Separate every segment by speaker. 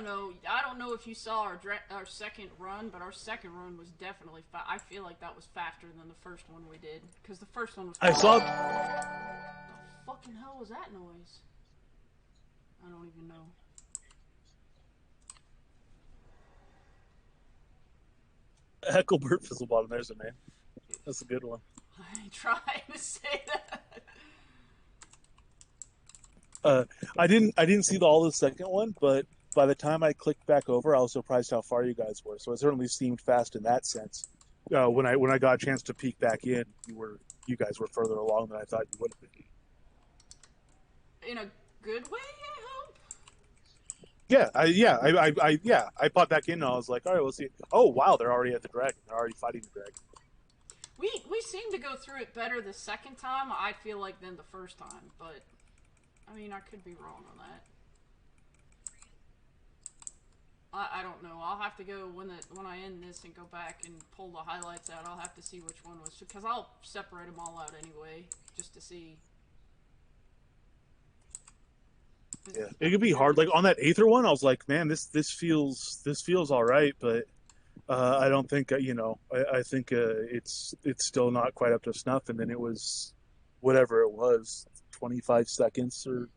Speaker 1: don't know. I don't know if you saw our second run, but our second run was definitely. I feel like that was faster than the first one we did because the first one was.
Speaker 2: I saw.
Speaker 1: What the fucking hell was that noise? I don't even know.
Speaker 2: Hecklebird Fizzlebottom. There's a name. That's a good one.
Speaker 1: I ain't trying to say that.
Speaker 2: I didn't see all the second one, but by the time I clicked back over, I was surprised how far you guys were. So it certainly seemed fast in that sense. When I got a chance to peek back in, you guys were further along than I thought you would have been.
Speaker 1: In a good way, I hope.
Speaker 2: I popped back in and I was like, all right, we'll see. Oh wow, they're already at the dragon. They're already fighting the dragon.
Speaker 1: We seem to go through it better the second time, I feel like, than the first time, but I mean, I could be wrong on that. I don't know. I'll have to go when I end this and go back and pull the highlights out. I'll have to see which one was, because I'll separate them all out anyway, just to see.
Speaker 2: Yeah, it could be hard. Like on that Aether one, I was like, man, this feels all right, but I don't think I think it's still not quite up to snuff. And then it was whatever it was, 25 seconds or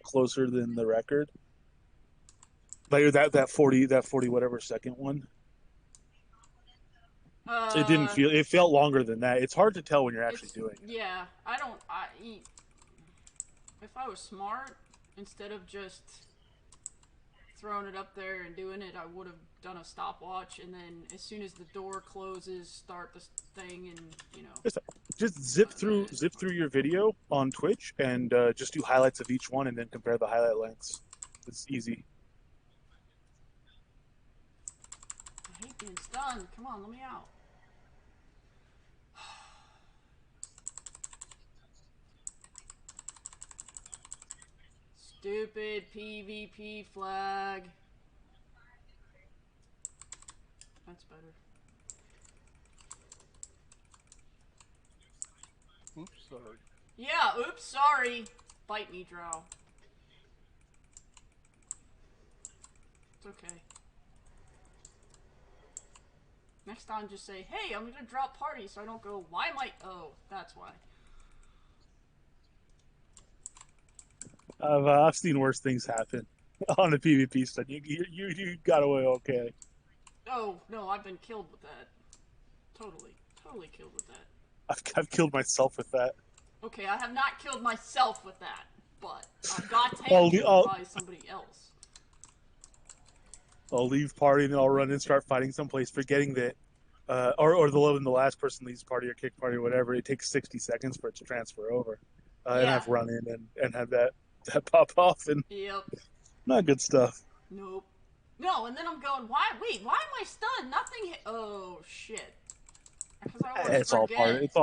Speaker 2: closer than the record. Like that 40 whatever second one. It didn't feel. It felt longer than that. It's hard to tell when you're actually doing it.
Speaker 1: Yeah, if I was smart, instead of just throwing it up there and doing it, I would have done a stopwatch, and then as soon as the door closes, start the thing, and
Speaker 2: just zip through your video on Twitch and just do highlights of each one, and then compare the highlight lengths. It's easy.
Speaker 1: I hate being stunned. Come on, let me out. Stupid PvP flag. That's better.
Speaker 3: Oops, sorry.
Speaker 1: Yeah, oops, sorry. Bite me, Drow. It's okay. Next time, just say, hey, I'm gonna drop party, so I don't go, why am I... Oh, that's why.
Speaker 2: I've seen worse things happen on a PvP stuff. You got away okay.
Speaker 1: Oh, no, I've been killed with that. Totally killed with that.
Speaker 2: I've killed myself with that.
Speaker 1: Okay, I have not killed myself with that, but I got taken by somebody else.
Speaker 2: I'll leave party and then I'll run and start fighting someplace, forgetting that, or the last person leaves party or kick party or whatever. It takes 60 seconds for it to transfer over, and I've run in and had that pop off, and
Speaker 1: yep,
Speaker 2: not good stuff.
Speaker 1: Nope. No, and then I'm going, why? Wait, why am I stunned? Nothing hit. Oh shit.
Speaker 2: It's all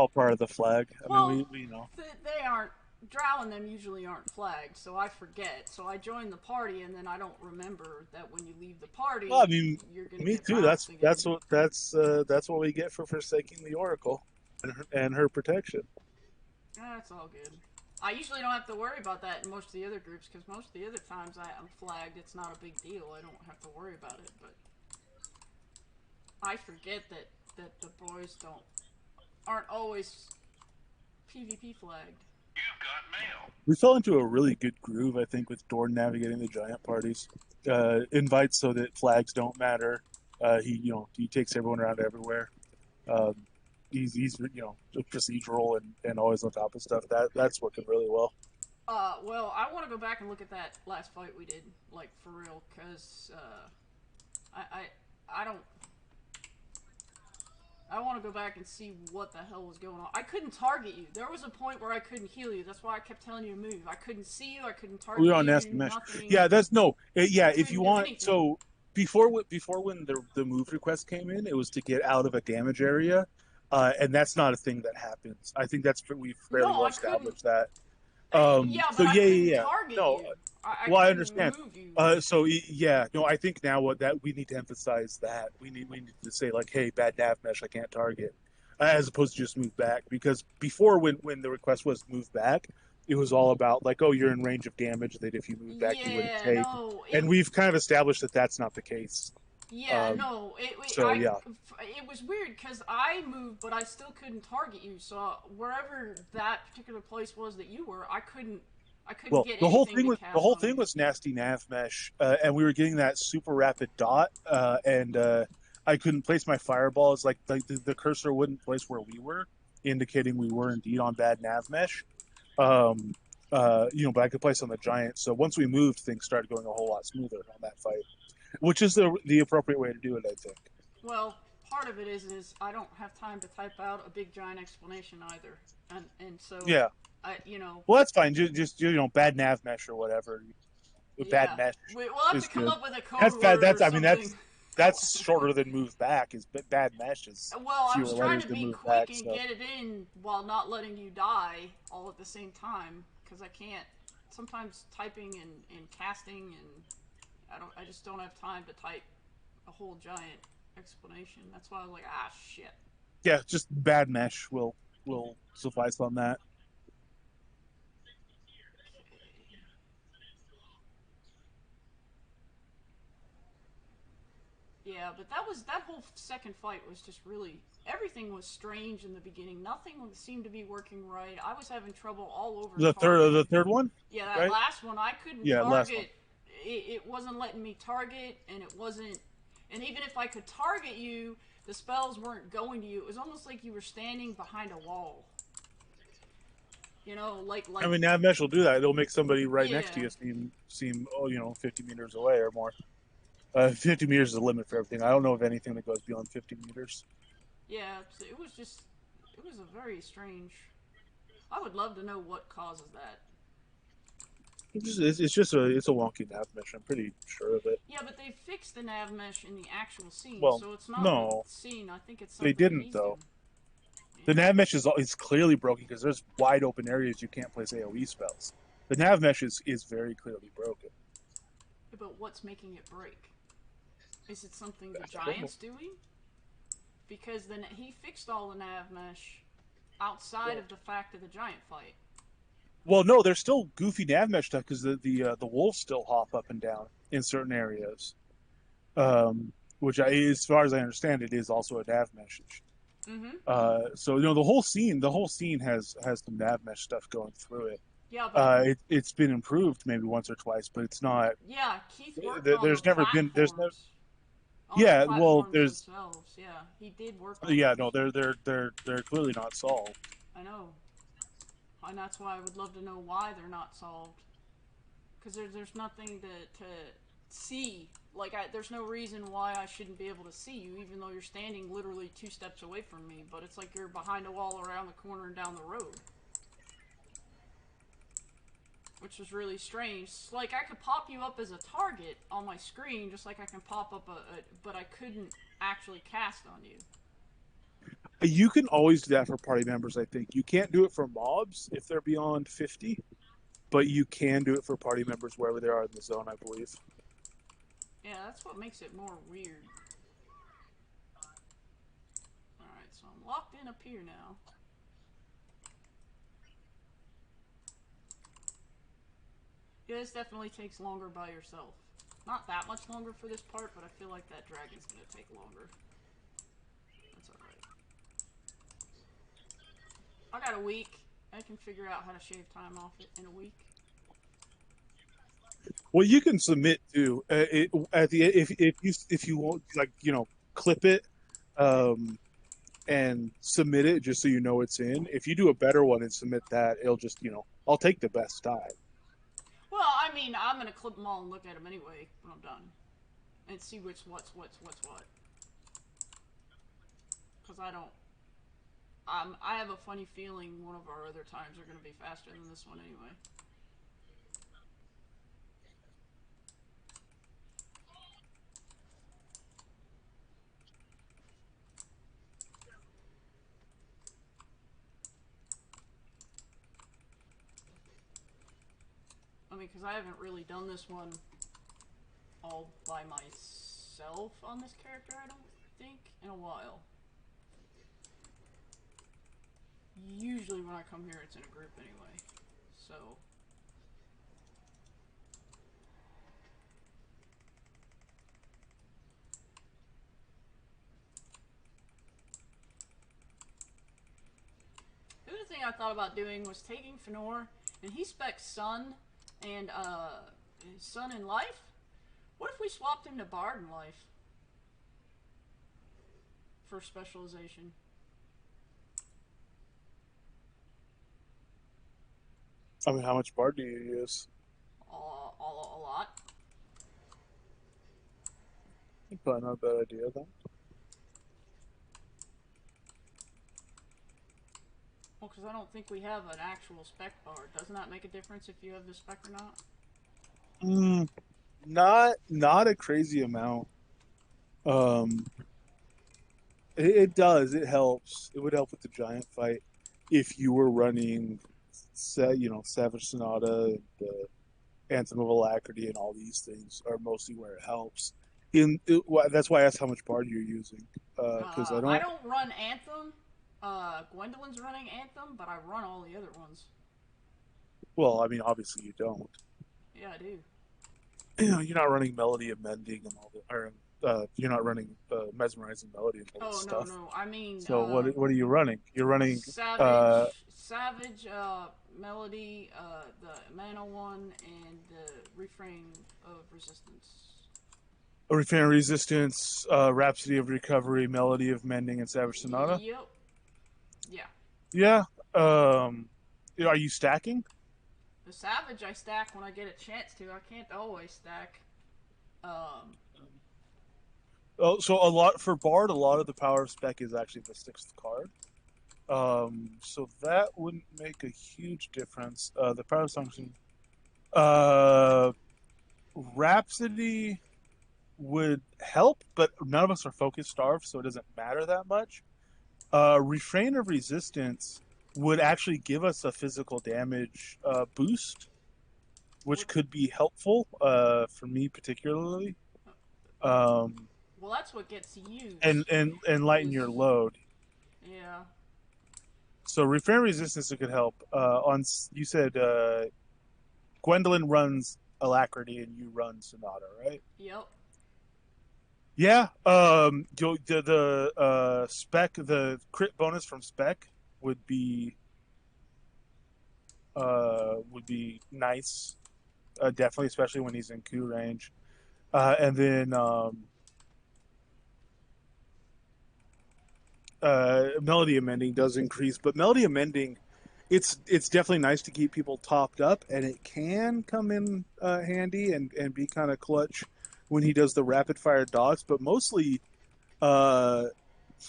Speaker 2: part of the flag.
Speaker 1: Well,
Speaker 2: I mean, we know.
Speaker 1: They aren't. Drow and them usually aren't flagged, so I forget. So I join the party, and then I don't remember that when you leave the party.
Speaker 2: Well, I mean,
Speaker 1: you're gonna
Speaker 2: me
Speaker 1: get
Speaker 2: too. That's what we get for forsaking the Oracle and her protection.
Speaker 1: That's all good. I usually don't have to worry about that in most of the other groups, because most of the other times I'm flagged, it's not a big deal. I don't have to worry about it, but I forget that the boys aren't always PvP flagged.
Speaker 4: You've got mail.
Speaker 2: We fell into a really good groove, I think, with Dorn navigating the giant parties. Invites so that flags don't matter. He takes everyone around everywhere. He's procedural and always on top of stuff. That's working really well.
Speaker 1: Well, I want to go back and look at that last fight we did, like, for real, because I don't. I want to go back and see what the hell was going on. I couldn't target you. There was a point where I couldn't heal you. That's why I kept telling you to move. I couldn't see you. I couldn't target you.
Speaker 2: We were on nasty mesh. Yeah, that's no. If you want,
Speaker 1: anything.
Speaker 2: so before when the move request came in, it was to get out of a damage area, and that's not a thing that happens. I think we've fairly well established that.
Speaker 1: Yeah, but I couldn't target
Speaker 2: no,
Speaker 1: you.
Speaker 2: I understand.
Speaker 1: Move you.
Speaker 2: I think now we need to emphasize that we need to say, like, hey, bad nav mesh, I can't target, as opposed to just move back, because before when the request was move back, it was all about like, oh, you're in range of damage that if you move back you wouldn't
Speaker 1: Yeah,
Speaker 2: take,
Speaker 1: no,
Speaker 2: and we've kind of established that that's not the case.
Speaker 1: yeah, no,
Speaker 2: So yeah,
Speaker 1: it was weird because I moved, but I still couldn't target you. So wherever that particular place was that you were, I couldn't
Speaker 2: well,
Speaker 1: get
Speaker 2: the whole
Speaker 1: anything
Speaker 2: thing
Speaker 1: to
Speaker 2: was the
Speaker 1: cast
Speaker 2: whole
Speaker 1: on
Speaker 2: thing
Speaker 1: you.
Speaker 2: was nasty nav mesh, and we were getting that super rapid dot, and I couldn't place my fireballs. Like the cursor wouldn't place where we were, indicating we were indeed on bad nav mesh. Um, but I could place on the giant. So once we moved, things started going a whole lot smoother on that fight, which is the appropriate way to do it, I think.
Speaker 1: Well, part of it is I don't have time to type out a big giant explanation either, and so
Speaker 2: Yeah.
Speaker 1: I you know
Speaker 2: Well, that's fine. Just bad nav mesh or whatever. Bad
Speaker 1: yeah
Speaker 2: mesh
Speaker 1: we'll have
Speaker 2: is
Speaker 1: to come
Speaker 2: good.
Speaker 1: up with a code
Speaker 2: That's bad.
Speaker 1: word or
Speaker 2: That's I mean
Speaker 1: something.
Speaker 2: that's shorter than move back. Is bad mesh is
Speaker 1: Well, I was
Speaker 2: fewer
Speaker 1: trying
Speaker 2: letters
Speaker 1: to
Speaker 2: than
Speaker 1: be
Speaker 2: move
Speaker 1: quick
Speaker 2: back.
Speaker 1: and
Speaker 2: So
Speaker 1: get it in while not letting you die all at the same time because I can't. Sometimes typing and casting and I just don't have time to type a whole giant explanation. That's why I was like, ah, shit.
Speaker 2: yeah, just bad mesh will suffice on that.
Speaker 1: Yeah, but that whole second fight was just really everything was strange in the beginning. Nothing seemed to be working right. I was having trouble all over
Speaker 2: The
Speaker 1: targeting.
Speaker 2: third one,
Speaker 1: Yeah, that
Speaker 2: right?
Speaker 1: last one I couldn't
Speaker 2: Yeah, last one.
Speaker 1: target. It wasn't letting me target, and it wasn't. And even if I could target you, the spells weren't going to you. It was almost like you were standing behind a wall. You know,
Speaker 2: I
Speaker 1: like
Speaker 2: mean, nav mesh will do that. It'll make somebody right next to
Speaker 1: yeah,
Speaker 2: you seem 50 meters away or more. 50 meters is the limit for everything. I don't know of anything that goes beyond 50 meters.
Speaker 1: yeah. It was just it was a very strange. I would love to know what causes that.
Speaker 2: It's a wonky nav mesh. I'm pretty sure of it.
Speaker 1: Yeah, but they fixed the nav mesh in the actual scene,
Speaker 2: Well,
Speaker 1: so it's not the
Speaker 2: no,
Speaker 1: scene. I think it's
Speaker 2: they
Speaker 1: something that
Speaker 2: didn't
Speaker 1: he's
Speaker 2: though.
Speaker 1: doing.
Speaker 2: The
Speaker 1: Yeah.
Speaker 2: nav mesh is clearly broken because there's wide open areas you can't place AOE spells. The nav mesh is very clearly broken.
Speaker 1: Yeah, but what's making it break? Is it something the
Speaker 2: I don't know.
Speaker 1: giant's doing? Because then he fixed all the nav mesh outside of the fact of the giant fight.
Speaker 2: Well, no, there's still goofy nav mesh stuff because the wolves still hop up and down in certain areas. As far as I understand, it is also a nav mesh issue.
Speaker 1: Mm-hmm.
Speaker 2: So the whole scene has some nav mesh stuff going through it.
Speaker 1: Yeah, but
Speaker 2: It's been improved maybe once or twice, but it's not.
Speaker 1: yeah, Keith worked on the
Speaker 2: There's never been. There's no.
Speaker 1: platforms. On the
Speaker 2: Yeah, well,
Speaker 1: platforms
Speaker 2: there's.
Speaker 1: themselves, yeah, he did work on
Speaker 2: Yeah,
Speaker 1: those.
Speaker 2: no, they're clearly not solved.
Speaker 1: I know, and that's why I would love to know why they're not solved. Because there's nothing to see. Like there's no reason why I shouldn't be able to see you, even though you're standing literally 2 steps away from me. But it's like you're behind a wall, around the corner, and down the road, which was really strange. Like I could pop you up as a target on my screen, just like I can pop up but I couldn't actually cast on you.
Speaker 2: You can always do that for party members. I think you can't do it for mobs if they're beyond 50, but you can do it for party members wherever they are in the zone. I believe.
Speaker 1: Yeah, that's what makes it more weird. Alright, so I'm locked in up here now. Yeah, this definitely takes longer by yourself. Not that much longer for this part, but I feel like that dragon's gonna take longer. That's alright. I got a week. I can figure out how to shave time off it in a week.
Speaker 2: Well, you can submit to at the if you want like clip it and submit it just so you know it's in. If you do a better one and submit that, it'll just I'll take the best time.
Speaker 1: Well, I mean, I'm gonna clip them all and look at them anyway when I'm done, and see what's what. Because I don't. I have a funny feeling one of our other times are gonna be faster than this one anyway. I mean, because I haven't really done this one all by myself on this character, I don't think, in a while. Usually when I come here, it's in a group anyway. So the other thing I thought about doing was taking Fenor, and he specs Sun and Sun in Life. What if we swapped him to Bard in Life for specialization?
Speaker 2: I mean, how much bar do you use?
Speaker 1: A lot.
Speaker 2: Probably not a bad idea then.
Speaker 1: Well, because I don't think we have an actual spec Bard. Doesn't that make a difference if you have the spec or not?
Speaker 2: Mm, not a crazy amount. Um, it does. It helps. It would help with the giant fight if you were running, Savage Sonata, the Anthem of Alacrity, and all these things are mostly where it helps. That's why I asked how much Bard you're using, because I
Speaker 1: I
Speaker 2: don't.
Speaker 1: don't run Anthem. Gwendolyn's running Anthem, but I run all the other ones.
Speaker 2: Well, I mean, obviously you don't.
Speaker 1: Yeah, I do.
Speaker 2: You're not running Melody of Mending and all the, or you're not running Mesmerizing Melody and all this
Speaker 1: Oh no,
Speaker 2: stuff.
Speaker 1: no. I mean,
Speaker 2: So what are you running? You're running uh,
Speaker 1: Savage, Melody, the Mana one, and the Refrain of Resistance.
Speaker 2: Refrain of Resistance, Rhapsody of Recovery, Melody of Mending, and Savage Sonata.
Speaker 1: Yep. Yeah.
Speaker 2: Yeah. Um, are you stacking?
Speaker 1: The Savage I stack when I get a chance to. I can't always stack. Um,
Speaker 2: Oh, so a lot for Bard. A lot of the power spec is actually the sixth card. So that wouldn't make a huge difference. The power function, uh, Rhapsody would help, but none of us are focus starved, so it doesn't matter that much. Refrain of Resistance would actually give us a physical damage boost, which could be helpful for me particularly. Um,
Speaker 1: well, that's what gets used.
Speaker 2: and lighten your
Speaker 1: Is
Speaker 2: load.
Speaker 1: yeah.
Speaker 2: So refrain of resistance it could help. On you said Gwendolyn runs Alacrity and you run Sonata, right?
Speaker 1: Yep.
Speaker 2: Yeah. The spec, the crit bonus from spec would be nice. Definitely, especially when he's in coup range. And then melody amending does increase, but melody amending, it's definitely nice to keep people topped up, and it can come in handy and be kind of clutch when he does the rapid fire dots. But mostly, uh,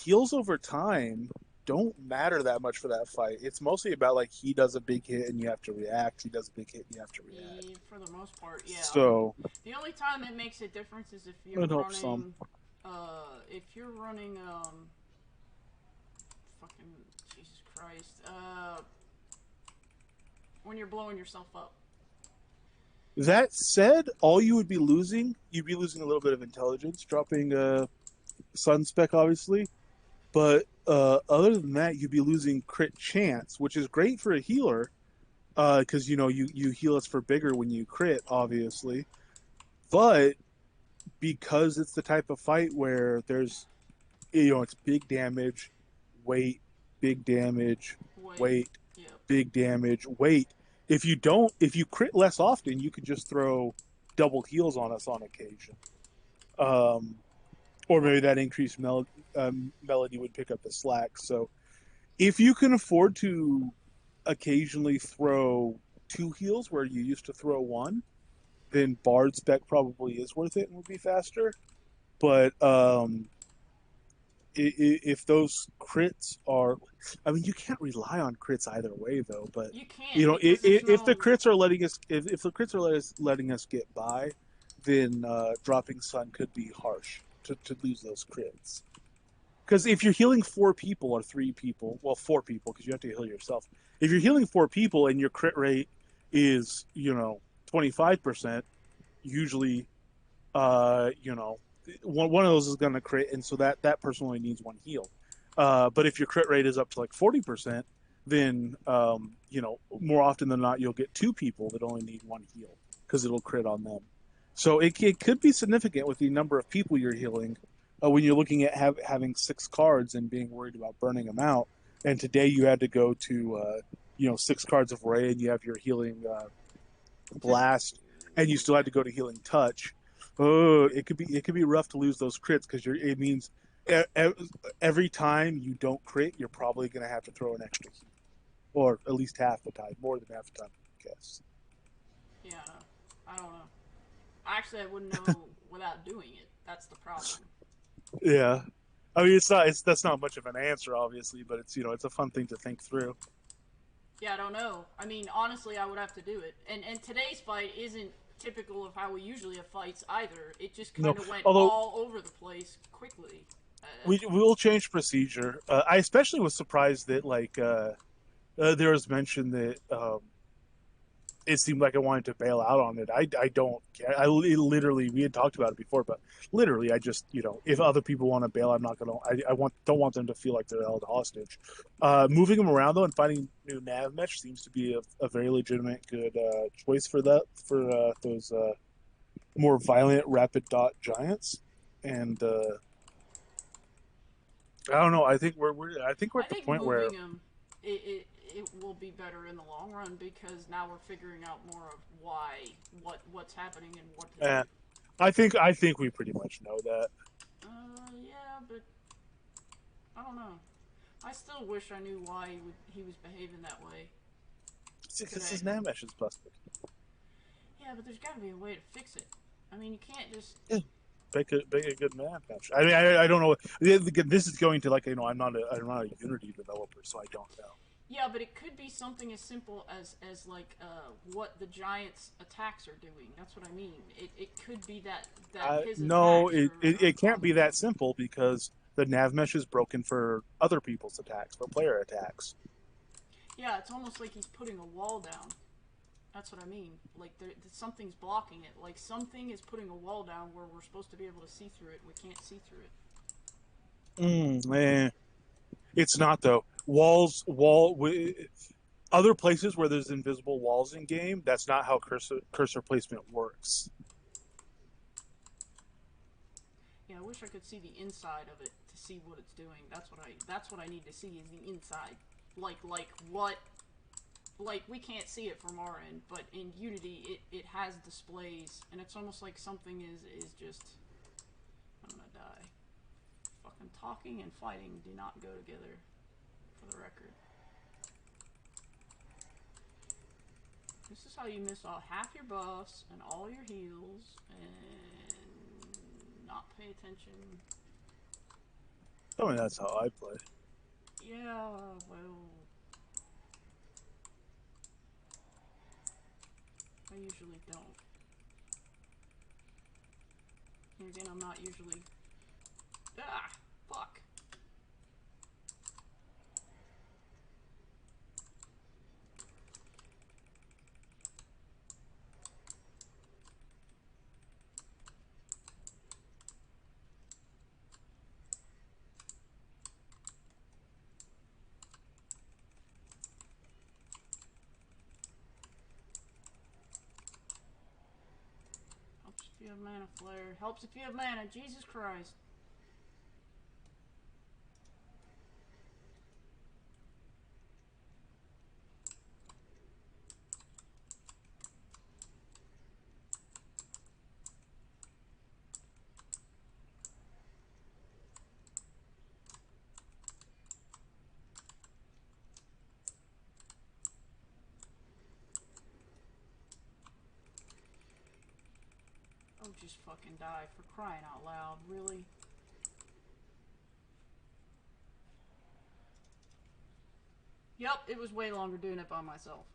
Speaker 2: heals over time don't matter that much for that fight. It's mostly about like he does a big hit and you have to react. He does a big hit and you have to react.
Speaker 1: Yeah, for the most part, yeah.
Speaker 2: So
Speaker 1: The only time it makes a difference is if you're
Speaker 2: it helps some.
Speaker 1: running, fucking Jesus Christ, when you're blowing yourself up.
Speaker 2: That said, all you'd be losing a little bit of intelligence, dropping Sun Spec, obviously. But other than that, you'd be losing crit chance, which is great for a healer, because you heal us for bigger when you crit, obviously. But because it's the type of fight where there's, it's big damage, weight, big damage,
Speaker 1: Wait,
Speaker 2: weight,
Speaker 1: yep.
Speaker 2: big damage, weight. If you crit less often, you could just throw double heals on us on occasion. Um, or maybe that increased melody would pick up the slack. So if you can afford to occasionally throw two heals where you used to throw one, then Bard spec probably is worth it and would be faster. But if those crits are, I mean, you can't rely on crits either way though. But
Speaker 1: You can't because there's
Speaker 2: if the
Speaker 1: no.
Speaker 2: crits are letting us, if the crits are letting us get by, then dropping Sun could be harsh to lose those crits. Because if you're healing four people or three people, well, four people, because you have to heal yourself. If you're healing four people and your crit rate is, 25%, usually, one of those is going to crit, and so that person only needs one heal. But if your crit rate is up to like 40%, then more often than not you'll get two people that only need one heal because it'll crit on them. So it could be significant with the number of people you're healing when you're looking at having 6 cards and being worried about burning them out. And today you had to go to 6 cards of Ray, and you have your healing blast, and you still had to go to healing touch. Oh, it could be rough to lose those crits because it means every time you don't crit, you're probably going to have to throw an extra heal, or at least half the time, more than half the time, I guess.
Speaker 1: Yeah, I don't know. Actually, I wouldn't know without doing it. That's the problem.
Speaker 2: Yeah, I mean it's that's not much of an answer, obviously, but it's a fun thing to think through.
Speaker 1: Yeah, I don't know. I mean, honestly, I would have to do it. And today's fight isn't typical of how we usually have fights either. It just
Speaker 2: No,
Speaker 1: kind of went
Speaker 2: although
Speaker 1: all over the place quickly.
Speaker 2: we will change procedure. I especially was surprised that there was mention that it seemed like I wanted to bail out on it. I don't care. Literally, we had talked about it before, but literally, I just if other people want to bail, I'm not gonna. Don't want them to feel like they're held hostage. Moving them around though and finding new nav mesh seems to be a very legitimate good choice for those more violent rapid dot giants. And I don't know. I think we're
Speaker 1: I
Speaker 2: at the
Speaker 1: think
Speaker 2: point where
Speaker 1: moving them, it will be better in the long run because now we're figuring out more of what's happening and what to
Speaker 2: eh,
Speaker 1: do.
Speaker 2: I think we pretty much know that.
Speaker 1: Yeah, but I don't know. I still wish I knew why he was behaving that way
Speaker 2: It's because
Speaker 1: today.
Speaker 2: his nav mesh is busted.
Speaker 1: Yeah, but there's got to be a way to fix it. I mean, you can't just.
Speaker 2: Make a good map. Actually, I mean, I don't know. This is going to I'm not a Unity developer, so I don't know.
Speaker 1: Yeah, but it could be something as simple as like what the Giants' attacks are doing. That's what I mean. It could be that his
Speaker 2: No,
Speaker 1: attacks
Speaker 2: it, it
Speaker 1: are
Speaker 2: it can't be
Speaker 1: causing
Speaker 2: that
Speaker 1: it.
Speaker 2: simple because the nav mesh is broken for other people's attacks, for player attacks.
Speaker 1: Yeah, it's almost like he's putting a wall down. That's what I mean. Like something's blocking it. Like something is putting a wall down where we're supposed to be able to see through it. We can't see through it.
Speaker 2: It's not though. Other places where there's invisible walls in game. That's not how cursor placement works.
Speaker 1: Yeah, I wish I could see the inside of it to see what it's doing. That's what I need to see is the inside. Like what like we can't see it from our end, but in Unity it has displays and it's almost like something is just I'm gonna die. Fucking talking and fighting do not go together, for the record. This is how you miss all half your buffs and all your heals and not pay attention.
Speaker 2: I mean, that's how I play.
Speaker 1: Yeah, well, I usually don't. And again, I'm not usually. Ah, fuck. Helps if you have mana flare. Helps if you have mana. Jesus Christ. Oh, just fucking die for crying out loud. Really? Yep, it was way longer doing it by myself.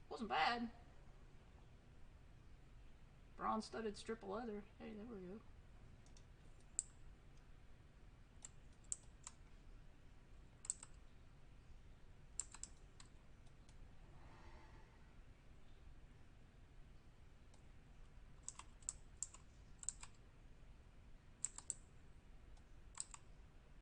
Speaker 1: Wasn't bad. Bronze studded strip of leather. Hey, there we go.